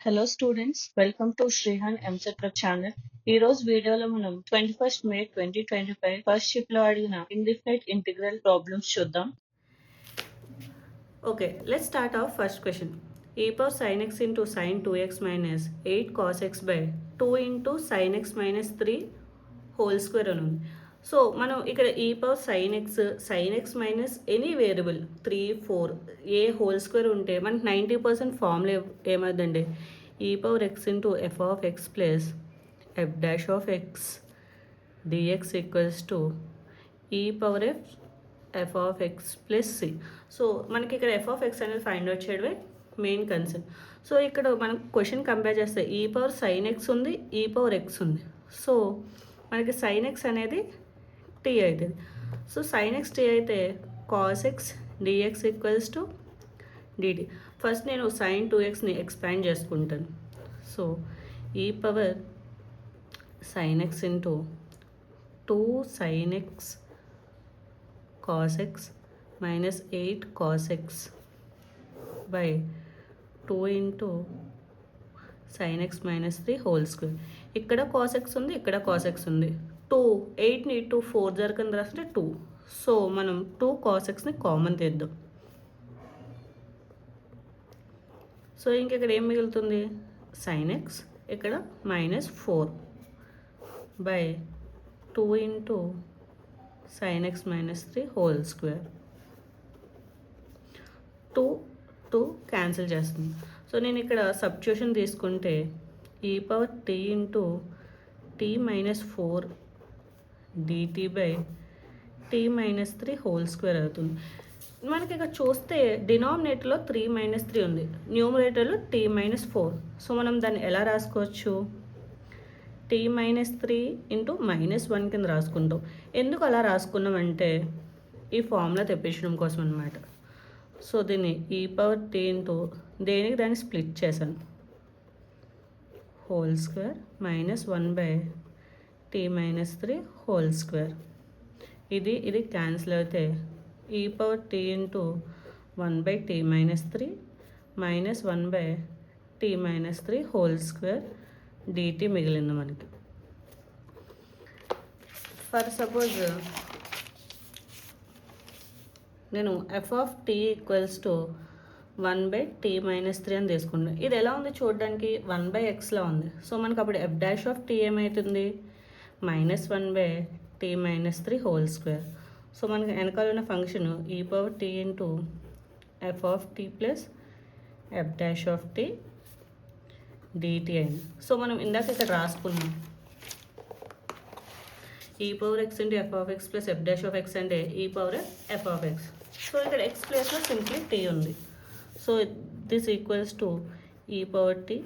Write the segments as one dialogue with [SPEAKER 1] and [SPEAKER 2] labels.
[SPEAKER 1] Hello students, welcome to Srihan EAMCET channel. ఈ రోజు వీడియోలో మనం 21st May 2025 ఫస్ట్ షిప్ లో అడిగిన ఇండిఫినైట్ ఇంటిగ్రల్ ప్రాబ్లమ్స్ చూద్దాం.
[SPEAKER 2] Okay, let's start our first question. E power sin x into sin 2x minus 8 cos x by 2 into sin x minus 3 whole square అని ఉంది. So మనం ఇక్కడ e power sine x minus any variable 3, 4 a whole square ఉంటే మనకి 90% formula ఏమవుతుందండి, e power x into f of x plus f dash of x dx equals to e power f of x plus c. So మనకి ఇక్కడ f of x అనేది find out చేయడమే main concern. So ఇక్కడ మనం question compare చేస్తే ఈ power sine x ఉంది, ఈ పవర్ ఎక్స్ ఉంది. సో మనకి సైన్ ఎక్స్ అనేది టీ అవుతుంది. సో సైన్ ఎక్స్ టీ అయితే cos x dx equals to dt. First నేను సైన్ 2xని ఎక్స్పాండ్ చేసుకుంటాను. సో ఈ power sine x into 2 sin x cos x minus 8 cos x by 2 into sin x minus 3 whole square. ఇక్కడ cos x ఉంది, ఇక్కడ cos x ఉంది. 2 8ని 2 4 జరగని రాస్తే 2. సో మనం 2 cos xని కామన్ తీద్దాం. సో ఇంకెక్కడ ఏం మిగులుతుంది, sin x, ఇక్కడ -4 by 2 into sin x minus 3 whole square. 2 cancel చేస్తుంది. సో నేను ఇక్కడ సబ్స్టిట్యూషన్ తీసుకుంటే ఈ power t into t -4 dt by t -3 whole square అవుతుంది. మనకి ఇక్కడ చూస్తే డినామినేటర్లో 3 - 3 ఉంది, న్యూమరేటర్లో టీ -4. సో మనం దాన్ని ఎలా రాసుకోవచ్చు, టీ -3 ఇంటూ -1 కింద రాసుకుంటాం. ఎందుకు అలా రాసుకున్నామంటే ఈ ఫార్ములా తెప్పించడం కోసం అనమాట. సో దీన్ని ఈ పవర్ టీ ఇంటూ దేనికి దాన్ని స్ప్లిట్ చేశాను, whole square -1 by t -3 whole square. ఇది క్యాన్సిల్ అయితే e power t into 1 by t -3 -1 by t -3 whole square dt మిగిలింది మనకి. ఫర్ సపోజ్ నేను f of t equals to 1 by t -3 అని తీసుకుంటాను. ఇది ఎలా ఉంది చూడడానికి, 1 బై ఎక్స్లా ఉంది. సో మనకు అప్పుడు ఎఫ్ డాష్ ఆఫ్ టీ ఏమవుతుంది, -1 by t -3 whole square. So మనకి వెనకాల ఉన్న function e power t into f of t plus f dash of t dt అయింది. సో మనం ఇందాక ఇక్కడ రాసుకున్నాం e power x into f of x plus f dash of x అంటే e power f of x. So ఇక్కడ x ప్లేస్లో simply t ఉంది. So this equals to e power t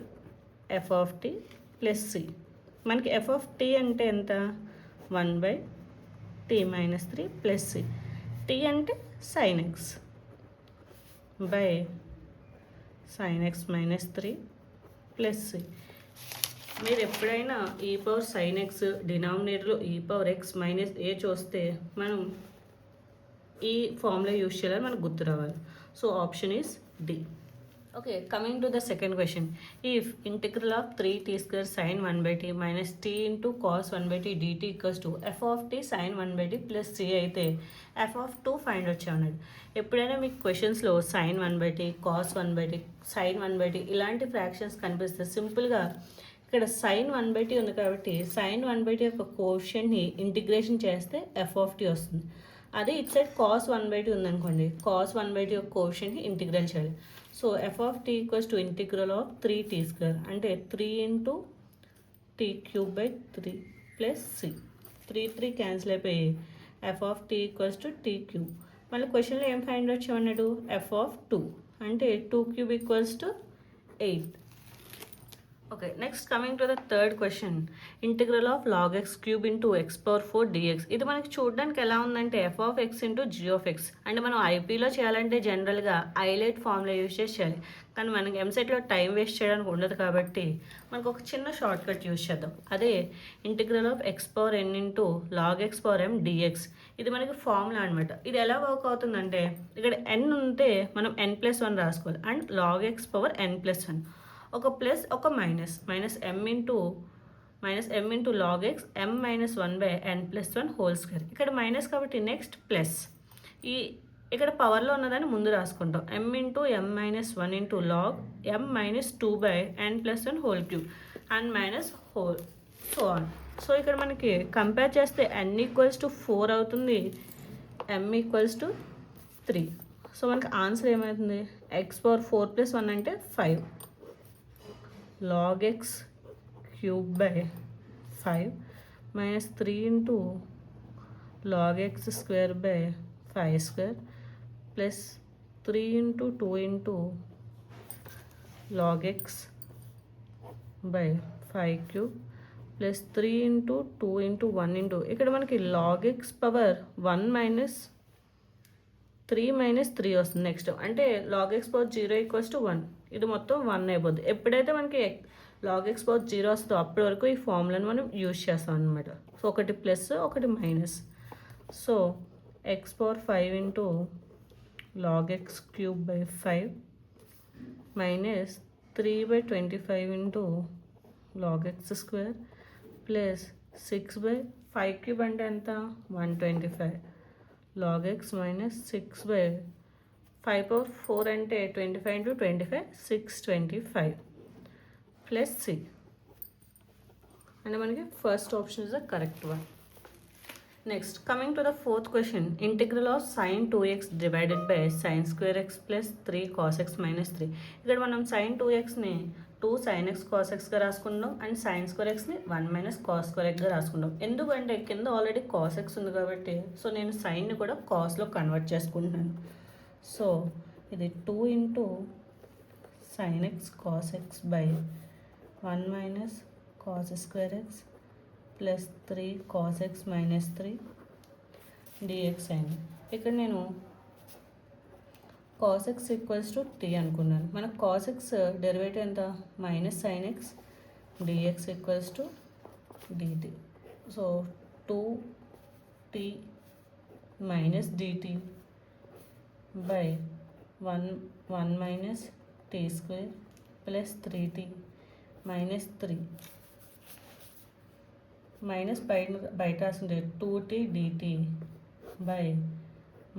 [SPEAKER 2] f of t plus c. మనకి f of t అంటే ఎంత, 1 by t -3 plus c. T అంటే sine x by sine x -3 plus c. మీరు ఎప్పుడైనా ఈ పవర్ సైన్ ఎక్స్ డినామినేటర్లో ఈ power X minus ఏ చూస్తే మనం ఈ ఫార్ములా యూజ్ చేయాలని మనకు గుర్తు రావాలి. So option is D. Okay, coming to the second question. If integral of 3t square sin 1 by t minus t into cos 1 by t dt equals to f of t sin 1 by t plus c అయితే f of 2 find out చేయమన్నాడు. ఎప్పుడైనా మీకు క్వశ్చన్స్లో sin 1 by t, cos 1 by t, sin 1 by t ఇలాంటి fractions కనిపిస్తే సింపుల్గా ఇక్కడ sin 1 by t ఉంది కాబట్టి sin 1 by t యొక్క కోషియంట్ని ఇంటిగ్రేషన్ చేస్తే f of t వస్తుంది. అదే it side cos 1 by t ఉందనుకోండి, cos 1 by t యొక్క కోషియంట్ని ఇంటిగ్రేట్ చేయాలి. So f of t equals to integral of 3t square అంటే 3 into t cube by 3 plus c. 3 cancel అయిపోయి f of t equals to t cube. మళ్ళీ క్వశ్చన్లో ఏం find out చేయమన్నాడు, ఎఫ్ ఆఫ్ 2 అంటే 2 cube equals to 8. Okay, next coming to the third question. Integral of log x cube into x power 4 dx. ఇది మనకి చూడడానికి ఎలా ఉందంటే f of x into g of x. అంటే మనం ఐపీలో చేయాలంటే జనరల్గా ఐలైట్ ఫార్ములా యూజ్ చేసి చేయాలి, కానీ మనకి ఎంసెట్లో టైం వేస్ట్ చేయడానికి ఉండదు కాబట్టి మనకు ఒక చిన్న షార్ట్ కట్ యూజ్ చేద్దాం. అదే integral of x power n into log x power m dx. ఇది మనకి ఫార్ములా అనమాట. ఇది ఎలా వర్క్ అవుతుందంటే ఇక్కడ ఎన్ ఉంటే మనం n+1 రాసుకోవాలి and log x power n+1. ఒక ప్లస్ ఒక minus m into log x m minus 1/n plus 1 whole square. ఇక్కడ మైనస్ కాబట్టి నెక్స్ట్ ప్లస్. ఈ ఇక్కడ పవర్లో ఉన్నదాన్ని ముందు రాసుకుంటాం. m into m minus 1 into log m minus 2/n plus 1 whole cube and minus whole so on. So ఇక్కడ మనకి కంపేర్ చేస్తే n ఈక్వల్స్ టు 4 అవుతుంది, m ఈక్వల్స్ టు 3. సో మనకి ఆన్సర్ ఏమవుతుంది? ఎక్స్ పవర్ 4 ప్లస్ 1 అంటే 5 log x cube by 5 minus 3 into log x square by 5 square plus 3 into 2 into log x by 5 cube plus 3 into 2 into 1 into ఇక్కడ మనకి log x power 1 minus 3 minus 3 వస్తుంది next. అంటే log x power 0 equals to 1. ఇది మొత్తం 1 అయిపోద్ది. ఎప్పుడైతే మనకి log x power 0 వస్తుందో అప్పటి వరకు ఈ ఫార్ములాని మనం యూజ్ చేస్తాం అనమాట. సో ఒకటి ప్లస్ ఒకటి minus. So x power 5 into log x cube by 5 minus 3/25 into log x square plus 6/5 cube అంటే ఎంత? 125 లాగ్ ఎక్స్ మైనస్ 6/5 పవర్ 4 అంటే 25 ఇంటూ 25 625 ప్లస్ సి. అంటే మనకి first option is the correct one. Next coming to the fourth question, integral of sin 2x divided by sin square x plus 3 cos x minus 3. ఇక్కడ మనం sin 2xని 2 sin x cos xగా రాసుకుంటాం and sin square ఎక్స్ని 1 minus cos square ఎక్గా రాసుకుంటాం. ఎందుకంటే కింద already cos x ఉంది కాబట్టి సో నేను సైన్ని కూడా కాస్లో కన్వర్ట్ చేసుకుంటున్నాను. సో ఇది 2 into sin x cos x by 1 minus cos square x plus 3 cos x minus 3 dx అయింది. ఇక్కడ నేను cos x equals to t అనుకున్నాను. మనకు cos x డెరివేటివ్ ఎంత? Minus sin x dx equals to dt. So 2t minus dt by 1 minus t square plus 3t minus 3 minus బయట రాసింది 2t dt by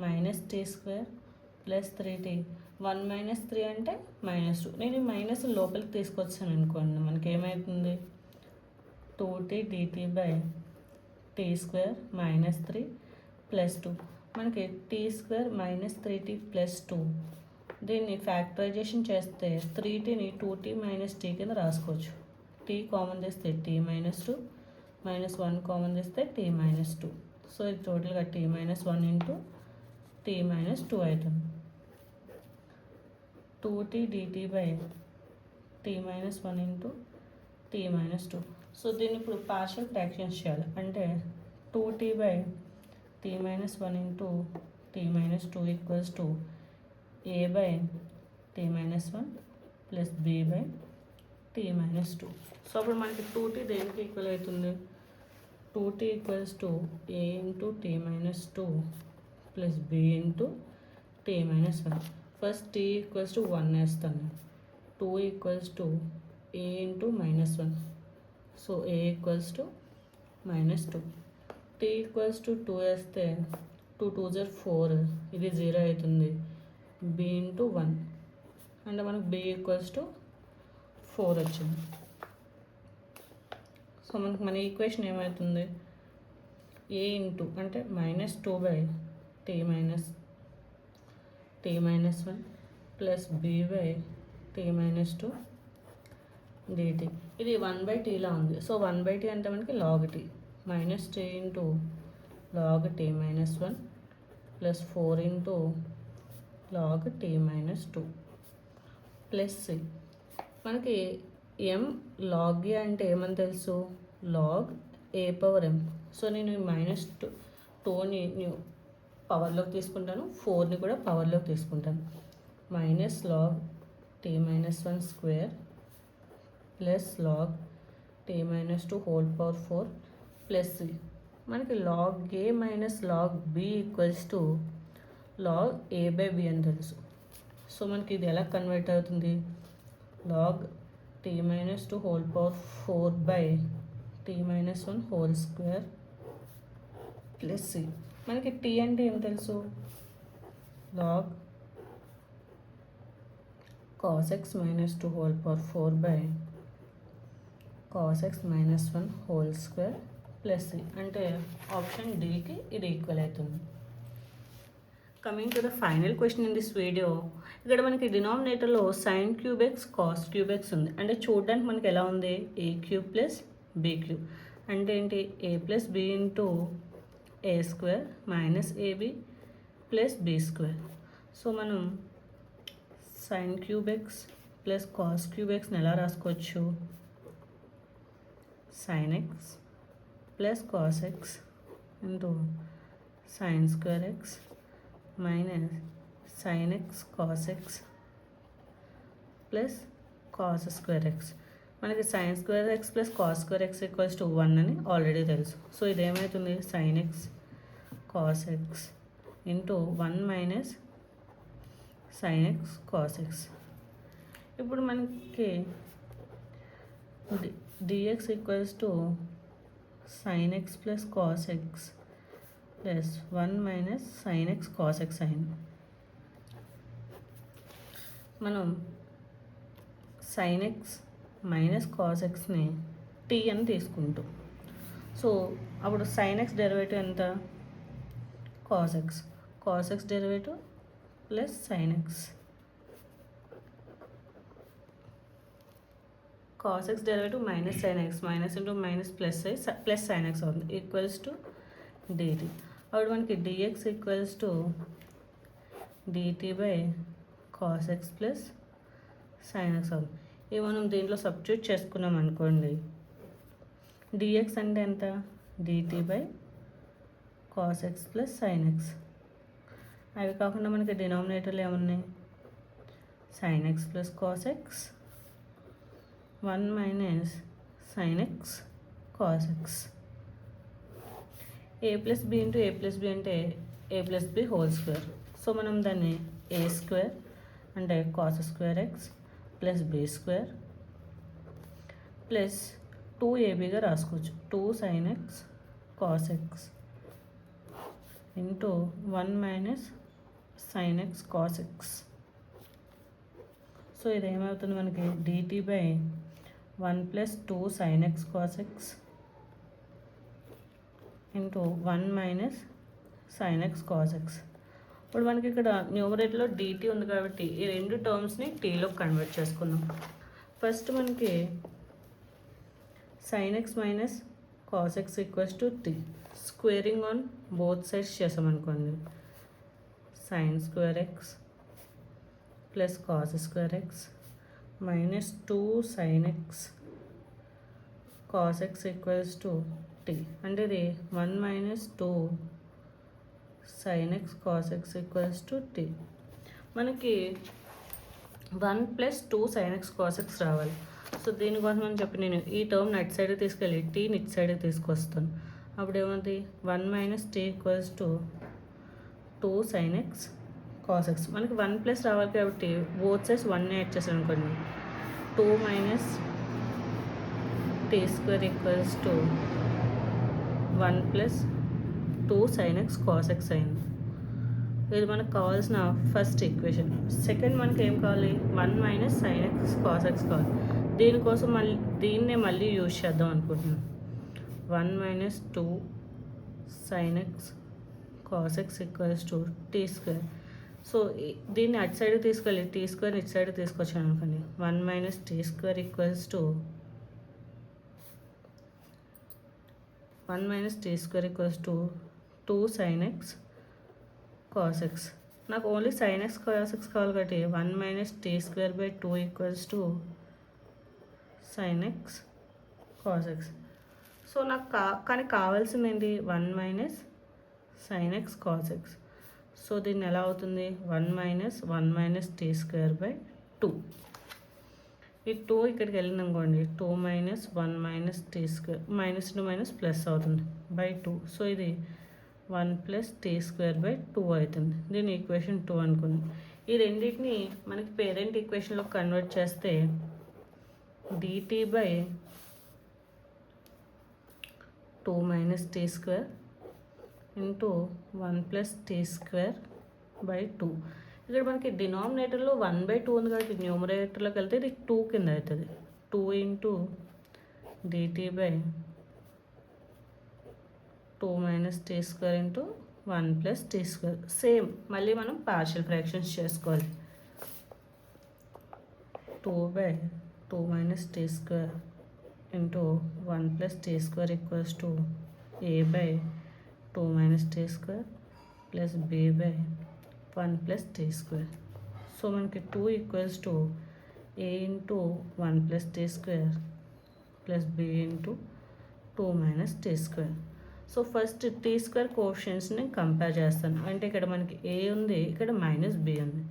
[SPEAKER 2] minus t square plus 3t 1 minus 3 అంటే minus 2. నేను ఈ minus లోపలికి తీసుకొచ్చాను అనుకోండి, మనకి ఏమవుతుంది? 2t dt by t square minus 3 plus 2. మనకి tea square minus 3t plus 2. దీన్ని ఫ్యాక్టరైజేషన్ చేస్తే 3tని 2t మైనస్ t కింద రాసుకోవచ్చు. t కామన్ చేస్తే t మైనస్ 2 మైనస్ 1 కామన్ చేస్తే t మైనస్ 2. సో ఇది టోటల్గా t minus 1 into t minus 2 అవుతుంది. 2t dt by t minus 1 into t minus 2. So దీన్ని ఇప్పుడు పార్షియల్ ఫ్రాక్షన్స్ చేయాలి. అంటే 2t by t minus 1 into t minus 2 equals to a by t minus 1 plus b by t minus 2. So అప్పుడు మనకి 2t దేనికి equal అవుతుంది? 2t equals to a into t minus 2 plus b into t minus 1. First t equals to 1 వేస్తాను. 2 equals to a into minus 1. So a equals to minus 2. t equals to 2 వేస్తే 2 2 జర్ 4, ఇది 0 అవుతుంది. b into 1 అంటే మనకు b equals to 4 వచ్చింది. So మనకు మన equation ఏమవుతుంది? a ఇంటూ అంటే minus 2 by t minus 1 plus b by t minus 2 dt. ఇది 1/tలా ఉంది. సో 1/t అంటే మనకి log t minus t into log t minus 1 plus 4 into log t minus 2 plus c. మనకి m log a అంటే ఏమని తెలుసు? log a power m. So నేను minus 2ని పవర్లోకి తీసుకుంటాను, 4ని కూడా పవర్లోకి తీసుకుంటాను. Minus log t minus 1 square plus log t minus 2 whole power 4 plus c. మనకి log a minus log b equals to log a by b అని తెలుసు. సో మనకి ఇది ఎలా కన్వర్ట్ అవుతుంది? log t minus 2 whole power 4 by t minus 1 whole square plus c. మనకి t అంటే ఏం తెలుసు, log cos x minus 2 whole power 4 by cos x minus 1 whole square plus c. అంటే ఆప్షన్ డీకి ఇది ఈక్వల్ అవుతుంది. Coming to the final question in this video, ఇక్కడ మనకి డినామినేటర్లో sine cube x cos cube x ఉంది. అంటే చూడడానికి మనకి ఎలా ఉంది, a cube plus b cube. అంటే ఏంటి, a plus b into a square minus ab plus b square. So మనం sine cube x plus cos cube ఎక్స్ని ఎలా రాసుకోవచ్చు, sine x plus cos x into sine square x minus sine x cos x plus cos square x. మనకి sine square x plus cos square x equals to 1 అని already తెలుసు. So ఇదేమవుతుంది, sine x cos x into 1 minus sine x cos x. ఇప్పుడు మనకి dx equals to sine x plus cos x plus 1 minus sine x cos x అయింది. మనం sine x minus cos ఎక్స్ని t అని తీసుకుంటాం. So అప్పుడు sine X derivative ఎంత, cos x, cos x derivative plus sine x, cos x derivative minus sine x, minus into minus plus plus sine x అవుతుంది equals to dt. అప్పుడు మనకి dx equals to dt by cos x plus sine x అవుతుంది. ఇవి మనం దీంట్లో substitute చేసుకున్నాం అనుకోండి, dx అంటే ఎంత, dt by cos x plus sine x. అవి కాకుండా మనకి డినామినేటర్లు ఏమున్నాయి, sine x plus cos x 1 minus sine x cos x. A plus b into a plus b అంటే a plus b whole square. So మనం దాన్ని ఏ స్క్వేర్ అంటే cos square x plus b square plus 2ab రాసుకోవచ్చు, 2 sine x cos x into 1 minus sine x cos x. So ఇది ఏమవుతుంది మనకి, dt by 1 plus 2 sine x cos x into 1 minus sine x cos x. ఇప్పుడు మనకి ఇక్కడ న్యూమరేటర్లో DT ఉంది కాబట్టి ఈ రెండు టర్మ్స్ని టీలో కన్వర్ట్ చేసుకుందాం. ఫస్ట్ మనకి sine x minus cos x equals to t. Squaring on both sides చేసామనుకోండి, sine square x plus cos square x minus 2 sine x cos x equals to t. అంటే ఇది 1 minus 2 sine x cos x equals to t. మనకి 1 plus 2 sine x cos x రావాలి. So దీనికోసం అని చెప్పి నేను ఈ టర్మ్ అటు సైడ్ తీసుకెళ్ళి టీని ఇటు సైడ్ తీసుకొస్తాను. అప్పుడు ఏమవుతుంది, 1 minus t equals to 2 sine x cos x. మనకి 1 ప్లస్ రావాలి కాబట్టి బోత్ సైడ్స్ 1 యాడ్ చేసాను అనుకోండి, 2 minus t square equals to 1 plus 2 sine x cos x అయింది. ఇది మనకు కావాల్సిన ఫస్ట్ ఈక్వేషన్. సెకండ్ మనకి ఏం కావాలి, 1 minus sine x cos x కావాలి. దీనికోసం దీన్నే మళ్ళీ యూజ్ చేద్దాం అనుకుంటున్నాను. 1 minus 2 sine x cos x equals to t square. So దీన్ని అటు సైడ్ తీసుకెళ్ళి టీ స్క్వేర్ ఇటు సైడ్ తీసుకొచ్చాను అనుకోండి, 1 minus t square equals to 1 minus t square equals to 2 sine x cos x. నాకు only sine x cos x కావాలి కాబట్టి 1 minus t square by 2 equals to sine x cos x. So నాకు కానీ కావాల్సింది ఏంటి, 1 minus sine x cos x. So దీన్ని ఎలా అవుతుంది, 1 మైనస్ టీ స్క్వేర్ బై 2. ఈ 2 ఇక్కడికి వెళ్ళింది అనుకోండి, 2 minus 1 minus t square, minus into minus plus అవుతుంది బై 2. సో ఇది 1 ప్లస్ టీ స్క్వేర్ బై 2 అవుతుంది. దీని ఈక్వేషన్ 2 అనుకుంది. ఈ రెండింటిని మనకి పేరెంట్ ఈక్వేషన్లో కన్వర్ట్ చేస్తే dt by 2 minus t square into 1 plus t square by 2. ఇక్కడ మనకి డినామినేటర్లో 1/2 ఉంది కాబట్టి న్యూమరేటర్లోకి వెళ్తే ఇది 2 కింద అవుతుంది. 2 into dt by 2 minus t square into 1 plus t square. Same మళ్ళీ మనం పార్షియల్ ఫ్రాక్షన్స్ చేసుకోవాలి. 2 by 2 minus t square into 1 plus t square equals to a by 2 minus t square plus b by 1 plus t square. So మనకి 2 equals to a into 1 plus t square plus b into 2 minus t square. So first t square కోఎఫిషియెంట్స్ని compare చేస్తాను. అంటే ఇక్కడ మనకి a ఉంది, ఇక్కడ minus b ఉంది,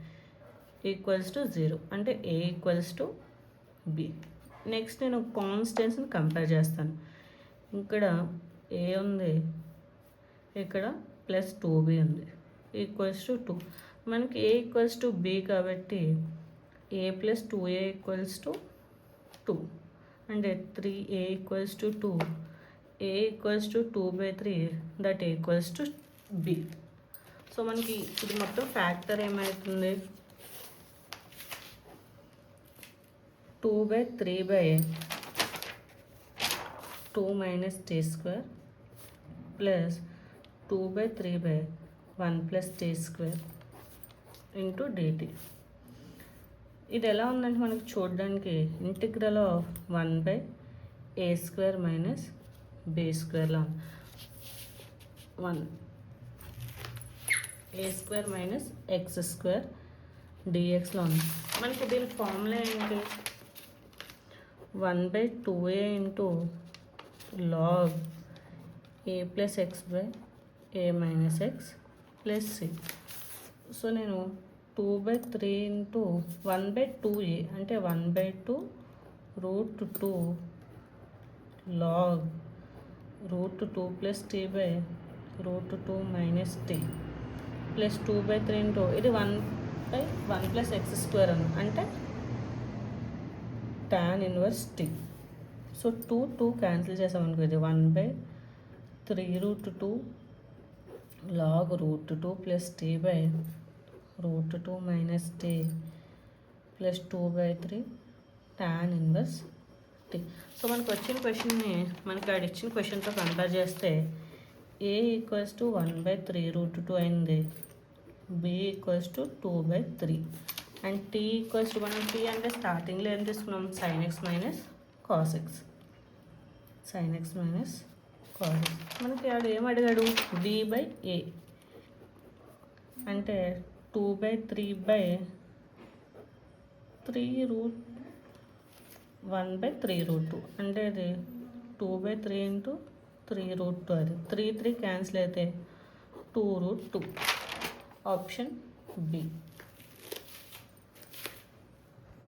[SPEAKER 2] equals to 0 అంటే a equals to b. Next నేను కాన్స్టెంట్స్ని కంపేర్ చేస్తాను. ఇక్కడ a ఉంది, ఇక్కడ ప్లస్ 2b ఉంది, ఈక్వల్స్ టు 2. మనకి a ఈక్వల్స్ టు b కాబట్టి a plus 2a equals to 2 అంటే 3a equals to 2, a equals to 2/3 that equals to b. So మనకి ఇది మొత్తం ఫ్యాక్టర్ ఏమవుతుంది, 2/3/2 మైనస్ t స్క్వేర్ ప్లస్ 2/3/1 ప్లస్ t స్క్వేర్ ఇంటూ dt. ఇది ఎలా ఉందంటే మనకి చూడడానికి integral of 1/a square minus b స్క్వేర్లో ఉంది. 1 a square minus x square dxలో ఉంది. మనకి దీని ఫార్ములా ఏంటి, 1/2a into log a plus x by a minus x plus c. So నేను 2/3 ఇంటూ 1/2a అంటే 1/2 root 2 log root 2 plus t by root 2 minus t plus 2/3 into ఇది 1/1 plus x square అంటే tan inverse t. So 2 cancel చేసామనుకో ఇది 1/3 root 2 log root 2 plus t by root 2 minus t plus 2/3 tan inverse t. So మనకు వచ్చిన క్వశ్చన్ని మనకి ఆడ ఇచ్చిన క్వశ్చన్తో కంపేర్ చేస్తే a ఈక్వల్స్ టు 1/3 రూట్ 2 అయింది, b equals to 2/3 and t equals to మనం t అంటే స్టార్టింగ్లో ఏం తీసుకున్నాం, sin x minus cos x, sin x minus cos x. మనకి ఆడు ఏం అడిగాడు, b బై a అంటే 2/3/3 రూట్ 1/3 రూట్ 2 అంటే అది 2/3 ఇంటూ 3 రూట్ 2, అది 3 క్యాన్సిల్ అయితే 2 రూట్ 2. Option B.